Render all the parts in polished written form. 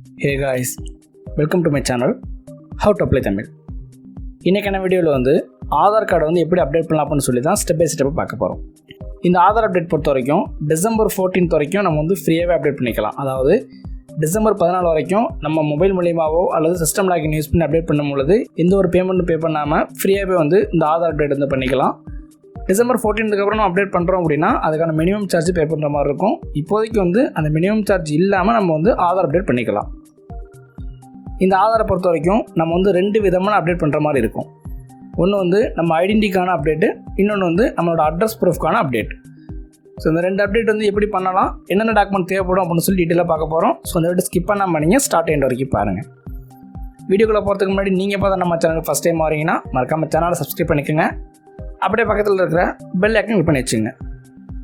Hey guys, welcome to my channel How to Apply Tamil. இன்றைக்கான வீடியோவில் வந்து ஆதார் கார்டை வந்து எப்படி அப்டேட் பண்ணலாம் அப்படின்னு சொல்லி தான் ஸ்டெப் பை ஸ்டெப்பாக பார்க்க போகிறோம். இந்த ஆதார் அப்டேட் பொறுத்த வரைக்கும் டிசம்பர் 14 வரைக்கும் நம்ம வந்து ஃப்ரீயாகவே அப்டேட் பண்ணிக்கலாம். அதாவது டிசம்பர் 14 வரைக்கும் நம்ம மொபைல் மூலியமாகவோ அல்லது சிஸ்டம் லாகின் யூஸ் பண்ணி அப்டேட் பண்ணும்பொழுது எந்த ஒரு பேமெண்ட்டும் பே பண்ணாமல் ஃப்ரீயாகவே வந்து இந்த ஆதார் அப்டேட் வந்து பண்ணிக்கலாம். டிசம்பர் 14 அப்புறம் நம்ம அப்டேட் பண்ணுறோம் அப்படின்னா அதுக்கான மினிமம் சார்ஜ் பே பண்ணுற மாதிரி இருக்கும். இப்போதைக்கு வந்து அந்த மினிமம் சார்ஜ் இல்லாமல் நம்ம வந்து ஆதார் அப்டேட் பண்ணிக்கலாம். இந்த ஆதாரை பொறுத்த வரைக்கும் நம்ம வந்து 2 விதமான அப்டேட் பண்ணுற மாதிரி இருக்கும். ஒன்று வந்து நம்ம ஐடென்டிக்கான அப்டேட்டு, இன்னொன்று வந்து நம்மளோட அட்ரஸ் ப்ரூஃப்கான அப்டேட். ஸோ இந்த 2 அப்டேட் வந்து எப்படி பண்ணலாம், என்னென்ன டாக்குமெண்ட் தேவைப்படும் அப்படின்னு சொல்லி டீட்டெயிலாக பார்க்க போகிறோம். ஸோ இந்த வீடியோ ஸ்கிப் பண்ணாமல் நீங்கள் ஸ்டார்ட் எண்ட் வரைக்கும் பாருங்கள். வீடியோக்குள்ளே போகிறதுக்கு முன்னாடி நீங்கள் பார்த்தா நம்ம சேனலுக்கு ஃபஸ்ட் டைம் வரீங்கன்னா மறக்காமல் சேனலை சப்ஸ்கிரைப் பண்ணிக்கோங்க. அப்படியே பக்கத்தில் இருக்கிற பெல் ஐக்கன் கிளிக் பண்ணி வச்சுங்க.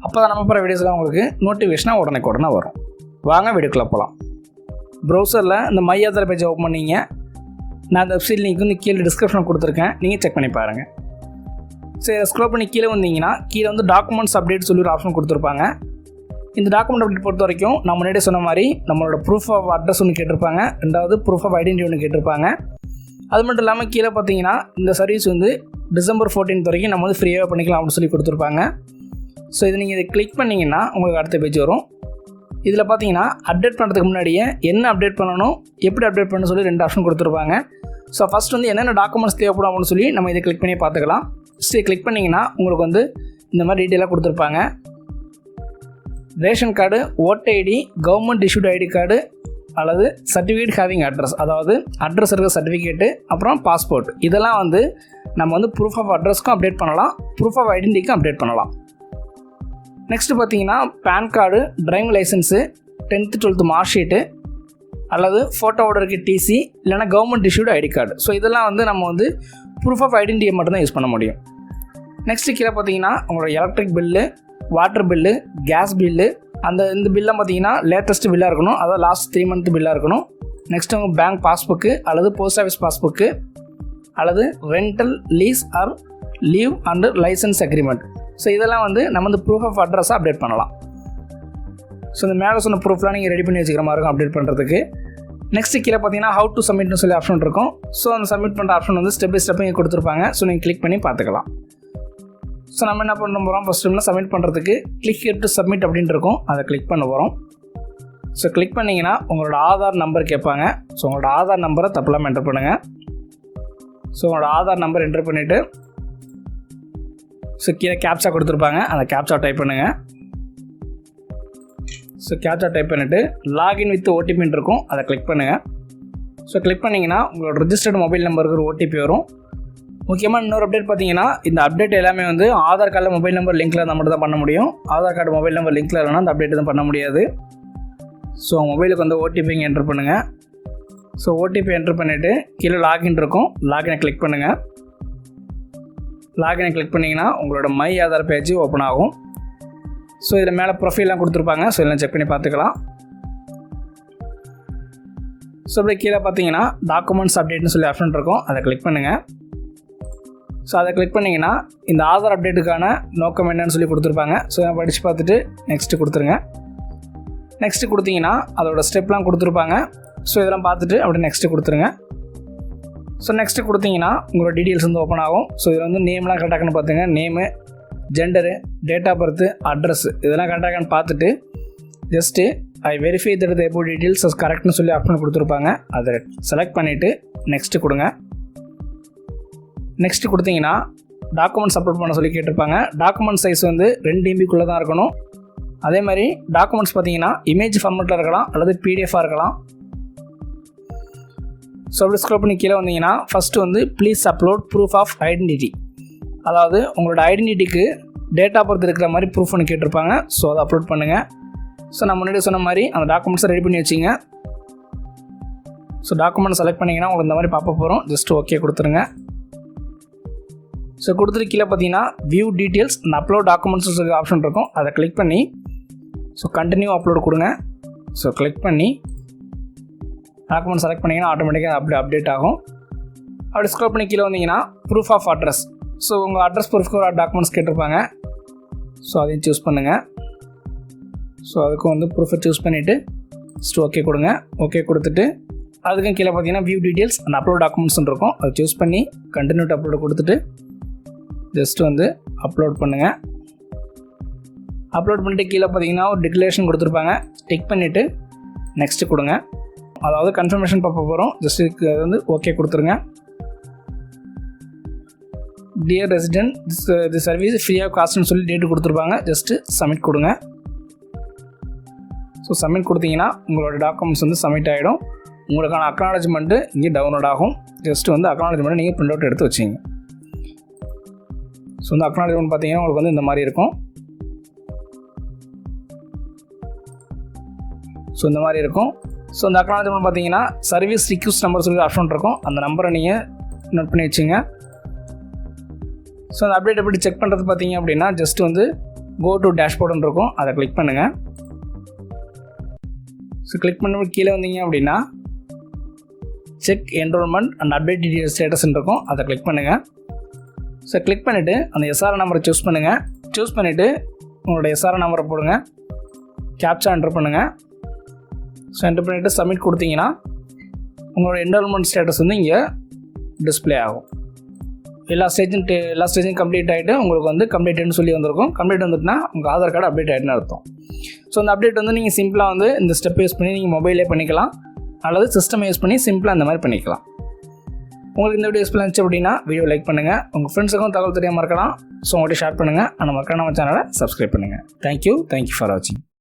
அப்போ தான் நம்ம போகிற வீடியோஸ்லாம் உங்களுக்கு நோட்டிஃபிகேஷனாக உடனே வரும். வாங்க வீடியோக்குள்ளே போகலாம். ப்ரௌசரில் இந்த மை ஆதார் பேஜை ஓப்பன் பண்ணிங்க. நான் அந்த வெப்சைட் லிங்க் வந்து கீழே டிஸ்கிரிப்ஷன் கொடுத்துருக்கேன், நீங்கள் செக் பண்ணி பாருங்கள். சரி, ஸ்க்ரோல் பண்ணி கீழே வந்தீங்கன்னா கீழே வந்து டாக்குமெண்ட்ஸ் அப்டேட் சொல்லி ஒரு ஆப்ஷன் கொடுத்துருப்பாங்க. இந்த டாக்குமெண்ட் அப்டேட் பொறுத்த வரைக்கும் நான் முன்னாடியே சொன்ன மாதிரி நம்மளோட ப்ரூஃப் ஆஃப் அட்ரஸ் ஒன்று கேட்டிருப்பாங்க, ரெண்டாவது ப்ரூஃப் ஆஃப் ஐடென்டிட்டி ஒன்று கேட்டிருப்பாங்க. அது மட்டும் இல்லாமல் கீழே பார்த்தீங்கன்னா இந்த சர்வீஸ் வந்து டிசம்பர் 14 வரைக்கும் நம்ம வந்து ஃப்ரீயாக பண்ணிக்கலாம் அப்படின்னு சொல்லி கொடுத்துருப்பாங்க. ஸோ இது நீங்கள் இதை கிளிக் பண்ணிங்கன்னா உங்களுக்கு அடுத்த பேஜ் வரும். இதில் பார்த்தீங்கன்னா அப்டேட் பண்ணுறதுக்கு முன்னாடியே என்ன அப்டேட் பண்ணணும், எப்படி அப்டேட் பண்ணணும் சொல்லி 2 ஆப்ஷன் கொடுத்துருப்பாங்க. ஸோ ஃபஸ்ட் வந்து என்னென்ன டாக்குமெண்ட்ஸ் தேவைப்படும் அப்படின்னு சொல்லி நம்ம இதை கிளிக் பண்ணி பார்த்துக்கலாம். ஃபஸ்ட்டு கிளிக் பண்ணிங்கன்னா உங்களுக்கு வந்து இந்த மாதிரி டீட்டெயிலாக கொடுத்துருப்பாங்க. Ration card, voter ID, government issued ID card அல்லது சர்டிஃபிகேட் ஹேவிங் அட்ரஸ், அதாவது அட்ரஸ் இருக்கிற சர்டிஃபிகேட்டு, அப்புறம் பாஸ்போர்ட். இதெல்லாம் வந்து நம்ம வந்து ப்ரூஃப் ஆஃப் அட்ரஸ்க்கும் அப்டேட் பண்ணலாம், ப்ரூஃப் ஆஃப் ஐடென்டிட்டிக்கும் அப்டேட் பண்ணலாம். நெக்ஸ்ட்டு பார்த்தீங்கன்னா PAN card, driving licence, 10th 12th mark sheet அல்லது ஃபோட்டோவோட இருக்க டிசி இல்லைனா government issued ID card. So இதெல்லாம் வந்து நம்ம வந்து ப்ரூஃப் ஆஃப் ஐடென்டிட்டியை மட்டும்தான் யூஸ் பண்ண முடியும். நெக்ஸ்ட்டு கீழே பார்த்தீங்கன்னா உங்களோட electric bill, water bill, gas bill, இந்த பில்லாம் பார்த்தீங்கன்னா லேட்டஸ்ட் பில்லாக இருக்கணும், அதாவது லாஸ்ட் 3 month பில்லாக இருக்கணும். நெக்ஸ்ட் உங்கள் பேங்க் பாஸ்புக்கு அல்லது போஸ்ட் ஆஃபீஸ் பாஸ்புக்கு அல்லது rental, lease or leave and licence agreement. So இதெல்லாம் வந்து நம்ம வந்து ப்ரூஃப் ஆஃப் அட்ரஸாக அப்டேட் பண்ணலாம். ஸோ இந்த மேலே சொன்ன ப்ரூஃப்லாம் நீங்கள் ரெடி பண்ணி வச்சுக்கிற மாதிரி இருக்கும் அப்டேட் பண்ணுறதுக்கு. நெக்ஸ்ட்டு கீழே பார்த்தீங்கன்னா ஹவு டு சப்மிட்னு சொல்லி ஆப்ஷன் இருக்கும். ஸோ அந்த சப்மிட் பண்ணுற ஆப்ஷன் வந்து ஸ்டெப் பை ஸ்டெப் இங்கே கொடுத்துருப்பாங்க. ஸோ நீங்கள் கிளிக் பண்ணி பார்த்துக்கலாம். ஸோ நம்ம என்ன பண்ண போகிறோம், ஃபஸ்ட் டைமில் சப்மிட் பண்ணுறதுக்கு கிளிக் ஹியர் டு சப்மிட் அப்படின்ட்டு இருக்கும், அதை கிளிக் பண்ண போகிறோம். ஸோ கிளிக் பண்ணிங்கன்னா உங்களோட ஆதார் நம்பர் கேட்பாங்க. ஸோ உங்களோட ஆதார் நம்பரை தப்பெல்லாம் என்டர் பண்ணுங்கள். ஸோ உங்களோட ஆதார் நம்பர் என்டர் பண்ணிவிட்டு ஸோ கீழே கேப்சா கொடுத்துருப்பாங்க, அந்த கேப்சா டைப் பண்ணுங்கள். ஸோ கேப்சா டைப் பண்ணிவிட்டு லாகின் வித் ஓடிபின்னு இருக்கும், அதை கிளிக் பண்ணுங்கள். ஸோ கிளிக் பண்ணிங்கன்னா உங்களோட ரிஜிஸ்டர்டு மொபைல் நம்பருக்கு ஒரு ஓடிபி வரும். முக்கியமாக இன்னொரு அப்டேட் பார்த்தீங்கன்னா இந்த அப்டேட் எல்லாமே வந்து ஆதார் கார்டில் மொபைல் நம்பர் லிங்க்கில் இருந்தால் மட்டும் தான் பண்ண முடியும். ஆதார் கார்டு மொபைல் நம்பர் லிங்க்கில் இல்லைனா அந்த அப்டேட் தான் பண்ண முடியாது. ஸோ மொபைலுக்கு வந்து ஓடிபி இங்கே என்டர் பண்ணுங்கள். ஸோ ஓடிபி என்டர் பண்ணிவிட்டு கீழே லாகின் இருக்கும், லாகினை கிளிக் பண்ணுங்கள். லாகினை கிளிக் பண்ணிங்கன்னா உங்களோட மை ஆதார் பேஜ் ஓப்பன் ஆகும். ஸோ இதில் மேலே ப்ரொஃபைல்லாம் கொடுத்துருப்பாங்க. ஸோ இதெல்லாம் செக் பண்ணி பார்த்துக்கலாம். ஸோ அப்படியே கீழே பார்த்தீங்கன்னா டாக்குமெண்ட்ஸ் அப்டேட்னு சொல்லி ஆப்ஷன் இருக்கும், அதை கிளிக் பண்ணுங்கள். ஸோ அதை கிளிக் பண்ணிங்கன்னா இந்த ஆதார் அப்டேட்டுக்கான நோக்கம் என்னன்னு சொல்லி கொடுத்துருப்பாங்க. ஸோ நான் படித்து பார்த்துட்டு நெக்ஸ்ட்டு கொடுத்துருங்க. நெக்ஸ்ட்டு கொடுத்தீங்கன்னா அதோட ஸ்டெப்லாம் கொடுத்துருப்பாங்க. ஸோ இதெல்லாம் பார்த்துட்டு அப்படியே நெக்ஸ்ட்டு கொடுத்துருங்க. ஸோ நெக்ஸ்ட்டு கொடுத்தீங்கன்னா உங்களோட டீட்டெயில்ஸ் வந்து ஓப்பன் ஆகும். ஸோ இதில் வந்து நேம்லாம் கரெக்டாகனு பார்த்துங்க, name, gender, date of birth, address இதெல்லாம் கரெக்டாகனு பார்த்துட்டு just I verify that the above details as கரெக்ட்னு சொல்லி ஆப்ஷன் கொடுத்துருப்பாங்க, அதை செலக்ட் பண்ணிவிட்டு நெக்ஸ்ட்டு கொடுங்க. நெக்ஸ்ட்டு கொடுத்தீங்கன்னா டாக்குமெண்ட்ஸ் அப்லோட் பண்ண சொல்லி கேட்டிருப்பாங்க. டாக்குமெண்ட் சைஸ் வந்து 2 MB தான் இருக்கணும். அதே மாதிரி டாக்குமெண்ட்ஸ் பார்த்தீங்கன்னா இமேஜ் ஃபார்மெட்டில் இருக்கலாம் அல்லது பிடிஎஃபாக இருக்கலாம். ஸோ அப்படி ஸ்க்ரோல் பண்ணி கீழே வந்தீங்கன்னா ஃபஸ்ட்டு வந்து please upload proof of identity, அதாவது உங்களோட ஐடென்டிட்டிக்கு டேட் ஆஃப் பர்த் இருக்கிற மாதிரி ப்ரூஃப் ஒன்று கேட்டிருப்பாங்க. ஸோ அதை அப்லோட் பண்ணுங்கள். ஸோ நான் முன்னாடி சொன்ன மாதிரி அந்த டாக்குமெண்ட்ஸை ரெடி பண்ணி வச்சிங்க. ஸோ டாக்குமெண்ட் செலக்ட் பண்ணிங்கன்னா உங்களுக்கு இந்த மாதிரி பார்ப்ப போகிறோம், ஜஸ்ட் ஓகே கொடுத்துருங்க. ஸோ கொடுத்துட்டு கீழே பார்த்தீங்கன்னா view details and upload documents சொல்லி ஆப்ஷன் இருக்கும், அதை கிளிக் பண்ணி ஸோ கண்டினியூ அப்லோட் கொடுங்க. ஸோ கிளிக் பண்ணி டாக்குமெண்ட் செலக்ட் பண்ணிங்கன்னா ஆட்டோமேட்டிக்காக அப்டேட் ஆகும். அப்படி ஸ்க்ரோல் பண்ணி கீழே வந்தீங்கன்னா ப்ரூஃப் ஆஃப் அட்ரஸ். ஸோ உங்கள் அட்ரஸ் ப்ரூஃப்க்கு ஒரு டாக்குமெண்ட்ஸ் கேட்டிருப்பாங்க. ஸோ அதையும் சூஸ் பண்ணுங்கள். ஸோ அதுக்கும் வந்து ப்ரூஃபை சூஸ் பண்ணிவிட்டு ஃபஸ்ட்டு ஓகே கொடுங்க. ஓகே கொடுத்துட்டு அதுக்கும் கீழே பார்த்தீங்கன்னா வியூ டீட்டெயில்ஸ் அண்ட் அப்லோட் டாக்குமெண்ட்ஸ்னு இருக்கும். அதை சூஸ் பண்ணி கண்டினியூ டு அப்லோட் கொடுத்துட்டு ஜஸ்ட் வந்து அப்லோட் பண்ணுங்கள். அப்லோட் பண்ணிட்டு கீழே பார்த்தீங்கன்னா ஒரு டிக்ளரேஷன் கொடுத்துருப்பாங்க. டிக் பண்ணிவிட்டு நெக்ஸ்ட்டு கொடுங்க. அதாவது கன்ஃபர்மேஷன் பார்க்க போகிறோம். ஜஸ்ட் இதுக்கு வந்து ஓகே கொடுத்துருங்க. Dear resident the service free of காஸ்ட்னு சொல்லி டேட்டு கொடுத்துருப்பாங்க. ஜஸ்ட்டு சப்மிட் கொடுங்க. ஸோ சப்மிட் கொடுத்தீங்கன்னா உங்களோட டாக்குமெண்ட்ஸ் வந்து சப்மிட் ஆகிடும். உங்களுக்கான அக்னாலஜ்மெண்ட்டு இங்கே டவுன்லோட் ஆகும். ஜஸ்ட்டு வந்து அக்னாலஜ்மெண்ட்டை நீங்கள் பிரிண்ட் அவுட் எடுத்து வச்சிங்க. ஸோ இந்த அக்னாலஜ்மெண்ட் பார்த்தீங்கன்னா உங்களுக்கு வந்து இந்த மாதிரி இருக்கும். ஸோ இந்த மாதிரி இருக்கும். ஸோ இந்த அக்னாலஜ்மெண்ட் பார்த்தீங்கன்னா சர்வீஸ் ரிக்வெஸ்ட் நம்பர் சொல்லி ஆப்ஷன் இருக்கும். அந்த நம்பரை நீங்கள் நோட் பண்ணி வச்சுங்க. ஸோ அந்த அப்டேட் எப்படி செக் பண்ணுறது பார்த்தீங்க அப்படின்னா ஜஸ்ட் வந்து கோ டு டேஷ்போர்டுன்னு இருக்கும். அதை கிளிக் பண்ணுங்கள். ஸோ கிளிக் பண்ண கீழே வந்தீங்க அப்படின்னா check enrolment and update detail ஸ்டேட்டஸ்ன்னு இருக்கும். அதை கிளிக் பண்ணுங்கள். ஸோ கிளிக் பண்ணிவிட்டு அந்த எஸ்ஆர் நம்பரை சூஸ் பண்ணுங்கள். சூஸ் பண்ணிவிட்டு உங்களோட எஸ்ஆர் நம்பரை போடுங்க. கேப்சா என்டர் பண்ணுங்கள். ஸோ என்டர் பண்ணிவிட்டு சப்மிட் கொடுத்தீங்கன்னா உங்களோட என்ரோல்மெண்ட் ஸ்டேட்டஸ் வந்து இங்கே டிஸ்பிளே ஆகும். எல்லா ஸ்டேஜும் கம்ப்ளீட் ஆகிட்டு உங்களுக்கு வந்து கம்ப்ளீட்னு சொல்லி வந்திருக்கும். கம்ப்ளீட் வந்துட்டுனா உங்கள் ஆதார் கார்டு அப்டேட் ஆகிட்டுன்னு அர்த்தம். ஸோ அந்த அப்டேட் வந்து நீங்கள் சிம்பிளாக வந்து இந்த ஸ்டெப் யூஸ் பண்ணி நீங்கள் மொபைலே பண்ணிக்கலாம், அல்லது சிஸ்டம் யூஸ் பண்ணி சிம்பிளாக அந்த மாதிரி பண்ணிக்கலாம். உங்களுக்கு இந்த வீடியோ யூஸ்ஃபுல்லாக இருந்துச்சு அப்படின்னா வீடியோ லைக் பண்ணுங்கள். உங்கள் ஃப்ரெண்ட்ஸுக்கும் தகவல் தெரியாமல் இருக்கலாம். ஸோ உங்கள்கிட்ட ஷேர் பண்ணுங்கள். ஆனால் மறக்காம நம்ம சேனலை சப்ஸ்கிரைப் பண்ணுங்கள். தேங்க்யூ ஃபார் வாட்சிங்.